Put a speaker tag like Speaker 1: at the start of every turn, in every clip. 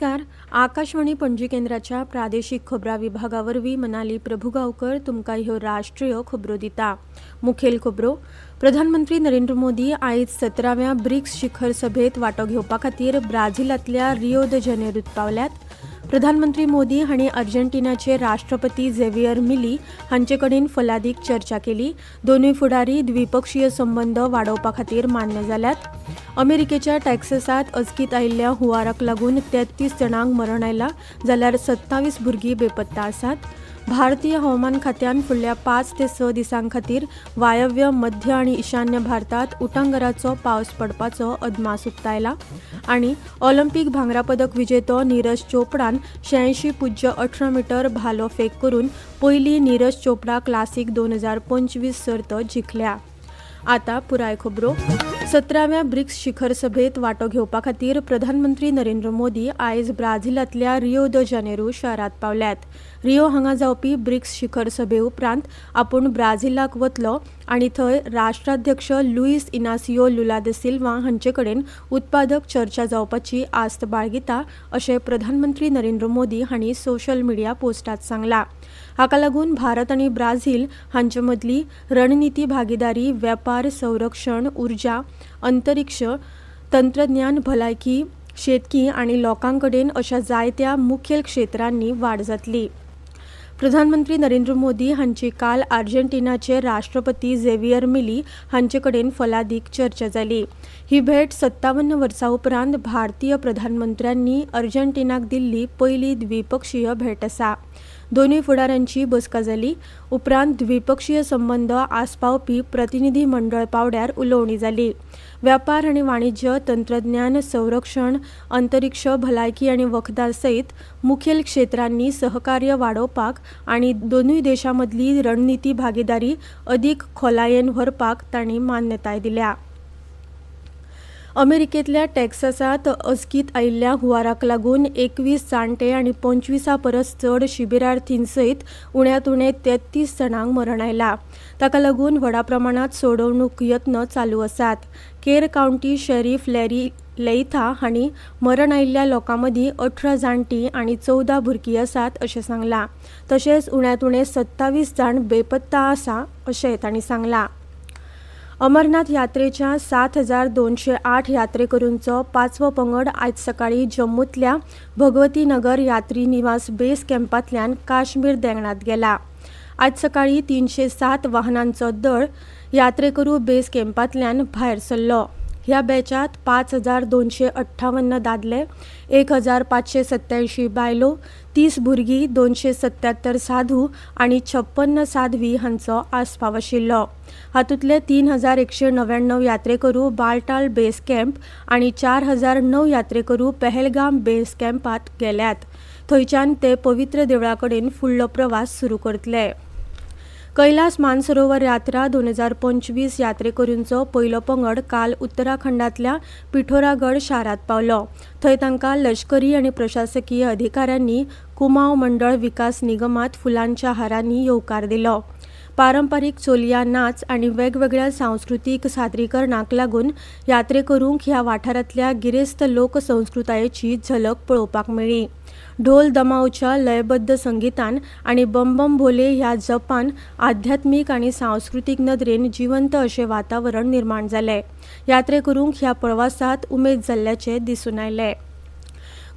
Speaker 1: नमस्कार. आकाशवाणी पणजी केंद्राच्या प्रादेशीक खबरां विभागावरवीं मनाली प्रभुगांवकर तुमकां ह्यो राष्ट्रीय खबरो दिता. मुखेल खबरो. प्रधानमंत्री नरेंद्र मोदी आयज 17व्या ब्रिक्स शिखर सभेत वांटो घेवपा खातीर ब्राझीलांतल्या रियो द जेनेरोत पावल्यात. प्रधानमंत्री मोदी हांणी अर्जेंटिनाचे राष्ट्रपती झेवियर मिली हांचे कडेन फलादीक चर्चा केली. दोनूय फुडारी द्विपक्षीय संबंद वाडोवपा खातीर मान्य जाल्यात. अमेरिकेच्या टॅक्सासांत अचकीत आयिल्ल्या हुंवाराक लागून 33 जाणांक मरण आयलां, जाल्यार 27 भुरगीं बेपत्ता आसात. भारतीय हवामान खात्यान फुडल्या 5 ते 6 दिसां खातीर वायव्य, मध्य आनी ईशान्य भारतांत उटंगराचो पावस पडपाचो अदमास उक्तायला. आनी ऑलिंपीक भांगरा पदक विजेतो नीरज चोपडान 86.18 मीटर भालो फेक करून पयली नीरज चोपडा क्लासीक 2025 सर्त जिखल्या. आता पुराय खबरो. 17व्या ब्रिक्स शिखर सभेत वांटो घेवपा खातीर प्रधानमंत्री नरेंद्र मोदी आयज ब्राझीलांतल्या रियो द जेनेरो शारांत पावल्यात. रियो हांगा जावपी ब्रिक्स शिखर सभे उपरांत आपूण ब्राझीलाक वतलो आनी थंय राष्ट्राध्यक्ष लुईस इनासियो लुला दा सिल्वा हांचे कडेन उत्पादक चर्चा जावपाची आस्त बाळगिता, अशें प्रधानमंत्री नरेंद्र मोदी हांणी सोशल मिडिया पोस्टांत सांगलां. हाका लागून भारत आनी ब्राझील हांचे मदली रणनीती भागीदारी वेपार, संरक्षण, उर्जा, अंतरिक्ष, तंत्रज्ञान, भलायकी, शेतकी आनी लोकांकडेन अशा जायत्या मुखेल क्षेत्रांनी वाड जातली. प्रधानमंत्री नरेंद्र मोदी हांची काल अर्जेंटिनाचे राष्ट्रपती झेवियर मिली हांचे कडेन फलादीक चर्चा जाली. ही भेट 57 वर्सां उपरांत भारतीय प्रधानमंत्र्यांनी अर्जेंटिनाक दिल्ली पयली द्विपक्षीय भेट आसा. दोनूय फुडाऱ्यांची बसका जाली. उपरांत द्विपक्षीय संबंद आस्पावपी प्रतिनिधी मंडळ पावड्यार उलोवणी जाली. वेपार आनी वाणिज्य, तंत्रज्ञान, संरक्षण, अंतरिक्ष, भलायकी आनी वखदां सयत मुखेल क्षेत्रांनी सहकार्य वाडोवपाक आनी दोनूय देशां मदली रणनीती भागीदारी अदीक खोलायेन व्हरपाक तांणी मान्यताय दिल्या. अमेरिकेंतल्या टॅक्सासांत अचकीत आयिल्ल्या हुंवाराक लागून 21 जाणटे आनी 25 परस चड शिबिरार्थींसयत उण्यात उणे 33 जाणांक मरण आयलां. ताका लागून व्हडा प्रमाणांत सोडवणूक यत्न चालू आसात. केर कावंटी शॅरीफ लॅरी लेइथा हांणी मरण आयिल्ल्या लोकां मदीं 18 जाणटीं आनी 14 भुरगीं आसात अशें सांगलां. तशेंच उण्यात उणे 27 जाण बेपत्ता आसा अशेंय तांणी सांगलां. अमरनाथ यात्रेच्या 7,208 यात्रेकरूंचो 5वो पंगड आयज सकाळीं जम्मूंतल्या भगवती नगर यात्री निवास बेस कॅम्पांतल्यान काश्मीर देंगणांत गेला. आयज सकाळीं 307 वाहनांचो दळ यात्रेकरू बेस कॅम्पांतल्यान भायर सरलो. ह्या बॅचांत 5,258 दादले, 1,587 बायलो, 30 भुरगीं, 277 साधू आनी 56 साध्वी हांचो आस्पाव आशिल्लो. हातूंतले 3,199 यात्रेकरू बाल्टाल बेस कॅम्प आनी 4,009 यात्रेकरू पहलगाम बेस कॅम्पांत गेल्यात. थंयच्यान ते पवित्र देवळा कडेन फुडलो प्रवास सुरू करतले. कैलास मानसरोवर यात्रा 2025 यात्रेकरूंचो पयलो पंगड काल उत्तराखंडांतल्या पिठोरागड शारांत पावलो. थंय तांकां लश्करी आनी प्रशासकीय अधिकाऱ्यांनी कुमाव मंडळ विकास निगमांत फुलांच्या हारांनी येवकार दिलो. पारंपारीक चोलिया नाच आनी वेगवेगळ्या सांस्कृतीक सादरीकरणाक लागून यात्रेकरूंक ह्या वाठारांतल्या गिरेस्त लोकसंस्कृतायेची झलक पळोवपाक मेळ्ळी. ढोल दमावच्या लयबद्ध संगितान आनी बम बम भोले ह्या जपान आध्यात्मीक आनी सांस्कृतीक नदरेन जिवंत अशें वातावरण निर्माण जालें. यात्रेकरूंक ह्या प्रवासांत उमेद जाल्ल्याचें दिसून आयलें.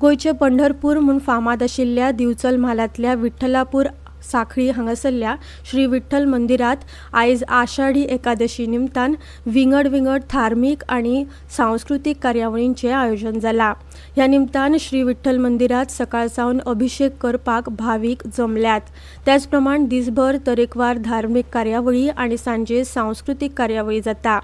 Speaker 1: गोंयचे पंढरपूर म्हूण फामाद आशिल्ल्या दिवचल म्हालांतल्या विठ्ठलापूर सांखळी हांगासरल्या श्री विठ्ठल मंदिरांत आयज आषाढी एकादशी निमतान विंगड धार्मीक आनी सांस्कृतीक कार्यावळींचें आयोजन जालां. ह्या निमतान श्री विठ्ठल मंदिरांत सकाळसावन अभिषेक करपाक भावीक जमल्यात. त्याच प्रमाण दिसभर तरेकवार धार्मीक कार्यावळी आनी सांजे सांस्कृतीक कार्यावळी जाता.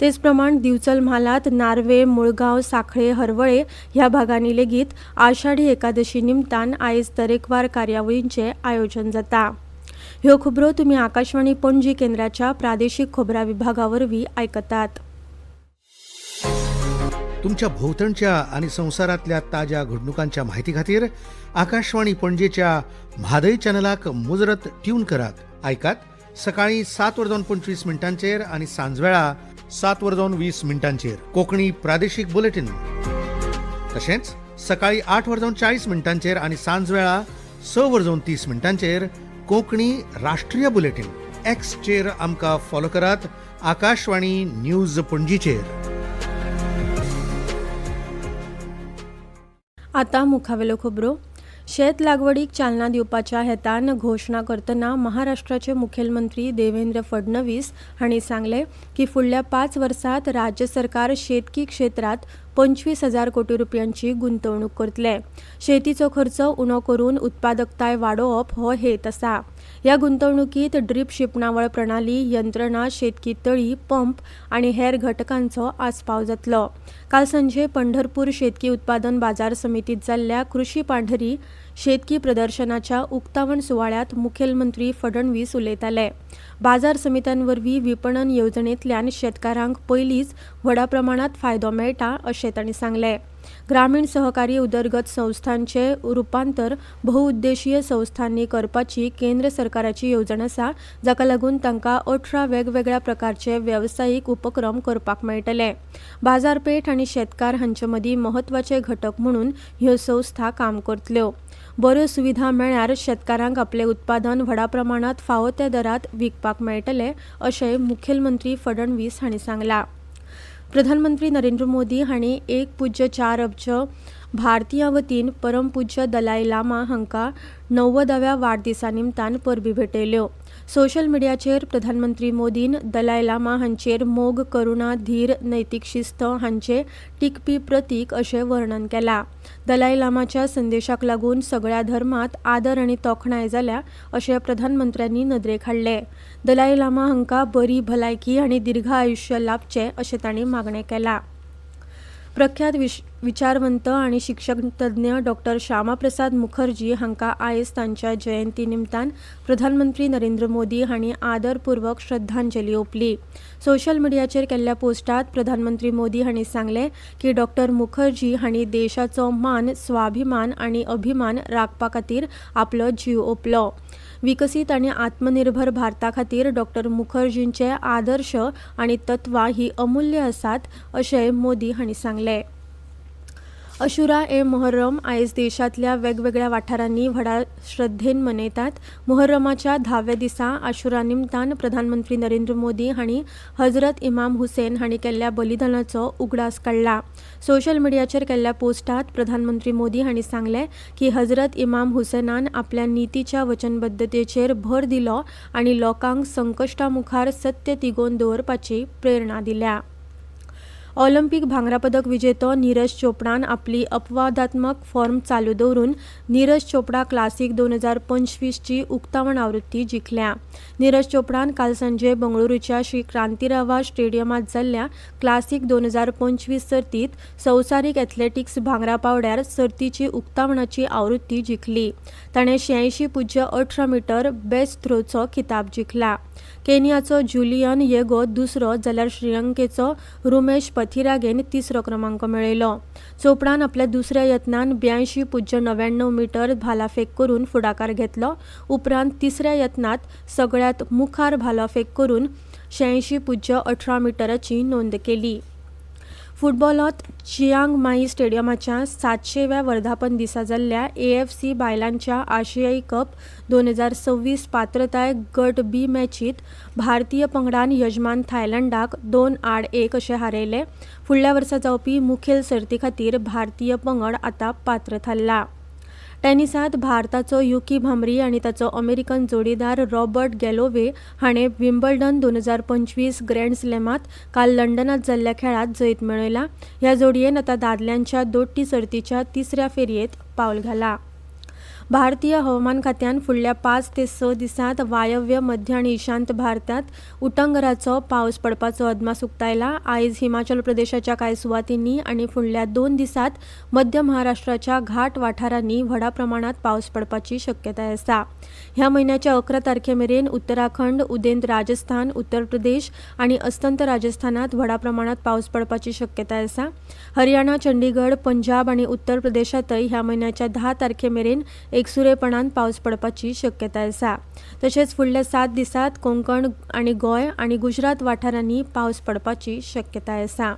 Speaker 1: तेच प्रमाण दिवचल म्हालांत नार्वे, मुळगांव, सांखळे, हरवळे ह्या भागांनी लेगीत आषाढी एकादशी निमतान आयज तरेकवार कार्यावळींचें आयोजन जाता. ह्यो खबरो तुमी आकाशवाणी पणजी केंद्राच्या प्रादेशीक खबरां विभागावरवीं आयकतात.
Speaker 2: तुमच्या भोवतणच्या आणि संवसारातल्या ताज्या घडणुकांच्या माहिती खातीर आकाशवाणी पणजेच्या म्हादय चॅनलाक मुजरत ट्यून करात. ऐकात सकाळी 7:25 आणि सांजवेळा 7:20 कोंकणी प्रादेशीक बुलेटिन. तशेंच सकाळी 8:40 आणि सांजवेळा 6:30 कोंकणी राष्ट्रीय बुलेटिन एक्सचेर आमकां फॉलो करात. आकाशवाणी न्यूज पणजीचेर.
Speaker 1: आतां मुखावेल्यो खबरो. शेत लागवडीक चालना दिवपाच्या हेतान घोशणा करतना महाराष्ट्राचे मुखेलमंत्री देवेंद्र फडणवीस हांणी सांगले की फुडल्या 5 वर्सांत राज्य सरकार शेतकी क्षेत्रात 25,000 कोटी रुपयांची गुंतवणूक करतले. शेतीचो खर्च उणो करून उत्पादकताय वाडोवप हो हेत आसा. ह्या गुंतवणुकीत ड्रीप शिंपणावळ प्रणाली, यंत्रणा, शेतकी तळी, पंप आनी हेर घटकांचो आस्पाव जातलो. काल सांजे पंढरपूर शेतकी उत्पादन बाजार समितीत जाल्ल्या कृषी पांढरी शेतकी प्रदर्शनाच्या उक्तावण सुवाळ्यात मुखेलमंत्री फडणवीस उलयताले. बाजार समित्यांवरवीं विपणन येवजणेंतल्यान शेतकारांक पयलींच व्हडा प्रमाणात फायदो मेळटा अशें तांणी सांगलें. ग्रामीण सहकारी उदरगत संस्थांचे रुपांतर बहुउद्देशीय संस्थांनी करपाची केंद्र सरकाराची येवजण आसा, जाका लागून तांकां 18 वेगवेगळ्या प्रकारचे वेवसायीक उपक्रम करपाक मेळटले. बाजारपेठ आनी शेतकार हांचे मदीं महत्वाचे घटक म्हणून ह्यो संस्था काम करतल्यो. बऱ्यो सुविधा मेळ्ळ्यार शेतकारांक आपले उत्पादन व्हडा प्रमाणात फावो त्या दरात विकपाक मेळटले अशेंय मुखेलमंत्री फडणवीस हांणी सांगलां. प्रधानमंत्री नरेंद्र मोदी हांणी 1.4 अब्ज भारतीयां वतीन परमपूज्य दलाई लामा हांकां 90व्या वाडदिसा निमतान परबी भेटयल्यो. सोशल मिडियाचेर प्रधानमंत्री मोदीन दलाई लामा हांचेर मोग, करुणा, धीर, नैतीक शिस्त हांचे टिकपी प्रतीक अशें वर्णन केलां. दलाई लामाच्या संदेशाक लागून सगळ्या धर्मांत आदर आनी तोखणाय जाल्या अशें प्रधानमंत्र्यांनी नदरेक हाडले. दलाई लामा हांकां बरी भलायकी आनी दीर्घ आयुश्य लाभचें अशें तांणी मागणें केलां. प्रख्यात विचारवंत आनी शिक्षण तज्ञ डॉ. श्यामाप्रसाद मुखर्जी हांकां आयज तांच्या जयंती निमतान प्रधानमंत्री नरेंद्र मोदी हांणी आदरपूर्वक श्रद्धांजली ओंपली. सोशल मिडियाचेर केल्ल्या पोस्टांत प्रधानमंत्री मोदी हांणी सांगलें की डॉ. मुखर्जी हांणी देशाचो मान, स्वाभिमान आनी अभिमान राखपा खातीर आपलो जीव ओंपलो. विकसीत आनी आत्मनिर्भर भारता खातीर डॉ. मुखर्जींचे आदर्श आनी तत्वां ही अमूल्य आसात अशेंय मोदी हांणी सांगलें. अशुरा ए मोहर्रम आयज देशांतल्या वेगवेगळ्या वाठारांनी व्हडा श्रद्धेन मनयतात. मोहर्रमाच्या 10व्या दिसा आशुरा निमतान प्रधानमंत्री नरेंद्र मोदी हांणी हजरत इमाम हुसेन हांणी केल्ल्या बलिदानाचो उगडास काडला. सोशल मिडियाचेर केल्ल्या पोस्टांत प्रधानमंत्री मोदी हांणी सांगलें की हजरत इमाम हुसेनान आपल्या नितीच्या वचनबद्धतेचेर भर दिलो आनी लोकांक संकश्टा मुखार सत्य तिगोवन दवरपाची प्रेरणा दिल्या. ऑलिंपिक भांगरा पदक विजेतो नीरज चोपडान आपली अपवादात्मक फॉर्म चालू दवरून नीरज चोपडा क्लासीक 2025 ची उक्तावण आवृत्ती जिखल्या. नीरज चोपडान काल सांजे बंगळुरूच्या श्री क्रांतीरावा स्टेडियमात जाल्ल्या क्लासीक 2025 सर्तीत संवसारीक एथलेटिक्स भांगरा पावड्यार सर्तीची उक्तावणाची आवृत्ती जिखली. ताणें 86.18 मीटर बेस्ट थ्रोचो खिताब जिखला. केनियाचो जुलियन येगो दुसरो जाल्यार श्रीलंकेचो रुमेश पथिरागेन तिसरो क्रमांक मेळयलो. चोपडान आपल्या दुसऱ्या यत्नान 82.99 मीटर भालाफेक करून फुडाकार घेतलो. उपरांत तिसऱ्या यत्नात सगळ्यात मुखार भालाफेक करून 86.18 मीटराची नोंद केली. फुटबॉलांत चियांग माई स्टेडियमाच्या 700व्या वर्धापन दिसा जाल्ल्या AFC बायलांच्या आशियाई कप 2026 पात्रताय गट बी मॅचीत भारतीय पंगडान यजमान थायलंडाक 2-1 अशें हारयले. फुडल्या वर्सा जावपी मुखेल सर्ती खातीर भारतीय पंगड आतां पात्र थारला. टेनिसांत भारताचो युकी भांबरी आनी ताचो अमेरिकन जोडीदार रॉबर्ट गॅलोवे हाणें विम्बल्डन 2025 ग्रँड स्लॅमात काल लंडनात जाल्ल्या खेळात जैत मेळयला. ह्या जोडयेन आतां दादल्यांच्या दोट्टी सर्तीच्या तिसऱ्या फेरयेत पावल घाला. भारतीय हवामान खात्यान फुडल्या 5 ते 6 दिसांत वायव्य, मध्य आनी ईशांत भारतांत उटंगराचो पावस पडपाचो अदमास उक्तायला. आयज हिमाचल प्रदेशाच्या कांय सुवातींनी आनी फुडल्या 2 दिसांत मध्य महाराष्ट्राच्या घाट वाठारांनी व्हडा प्रमाणात पावस पडपाची शक्यताय आसा. ह्या म्हयन्याच्या 11 तारखेमेरेन उत्तराखंड, उदेंत राजस्थान, उत्तर प्रदेश आनी अस्तंत राजस्थानात व्हडा प्रमाणात पावस पडपाची शक्यताय आसा. हरियाणा, चंडीगड, पंजाब आनी उत्तर प्रदेशातय ह्या म्हयन्याच्या 10 तारखेमेरेन एकसुरेपणान पावस पडपाची शक्यताय आसा. तशेंच फुडल्या 7 दिसांत कोंकण आनी गोंय आनी गुजरात वाठारांनी पावस पडपाची शक्यताय आसा.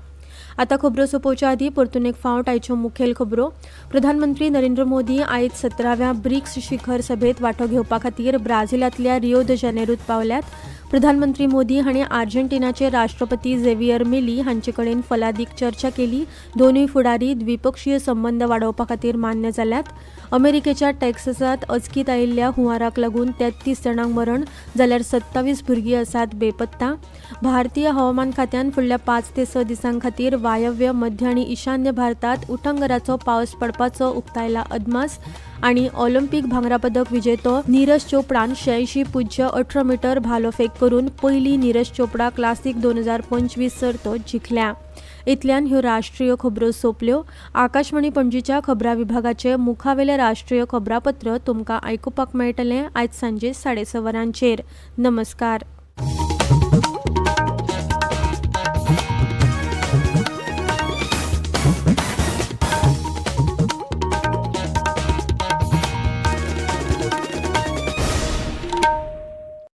Speaker 1: आता खबरो सोंपोवच्या आदीं परतून एक फावट आयच्यो मुखेल खबरो. प्रधानमंत्री नरेंद्र मोदी आयज 17व्या ब्रिक्स शिखर सभेत वांटो घेवपा खातीर ब्राझीलांतल्या रियो द जेनेरोत पावल्यात. प्रधानमंत्री मोदी हांणी आर्जेन्टिनाचे राष्ट्रपती झेवियर मिली हांचे कडेन फलादीक चर्चा केली. दोनूय फुडारी द्विपक्षीय संबंद वाडोवपा खातीर मान्य जाल्यात. अमेरिकेच्या टेक्सासांत अचकीत आयिल्ल्या हुंवाराक लागून 33 जाणांक मरण जाल्यार 27 भुरगीं आसात बेपत्ता. भारतीय हवामान खात्यान फुडल्या 5 ते 6 दिसां खातीर वायव्य मध्य आनी ईशान्य भारतांत उटंगराचो पावस पडपाचो उक्तायला अदमास. आनी ऑलिंपीक भांगरा पदक विजेतो नीरज चोपडान 86.18 मीटर भालो फेक करून पयली नीरज चोपडा क्लासीक 2025 सर्त जिखल्या. इतल्यान ह्यो राष्ट्रीय खबरो सोंपल्यो. आकाशवाणी पणजीच्या खबरां विभागाचे मुखावेले राष्ट्रीय खबरापत्र तुमकां आयकुपाक मेळटलें आयज सांजे 6:30 वरांचेर. नमस्कार.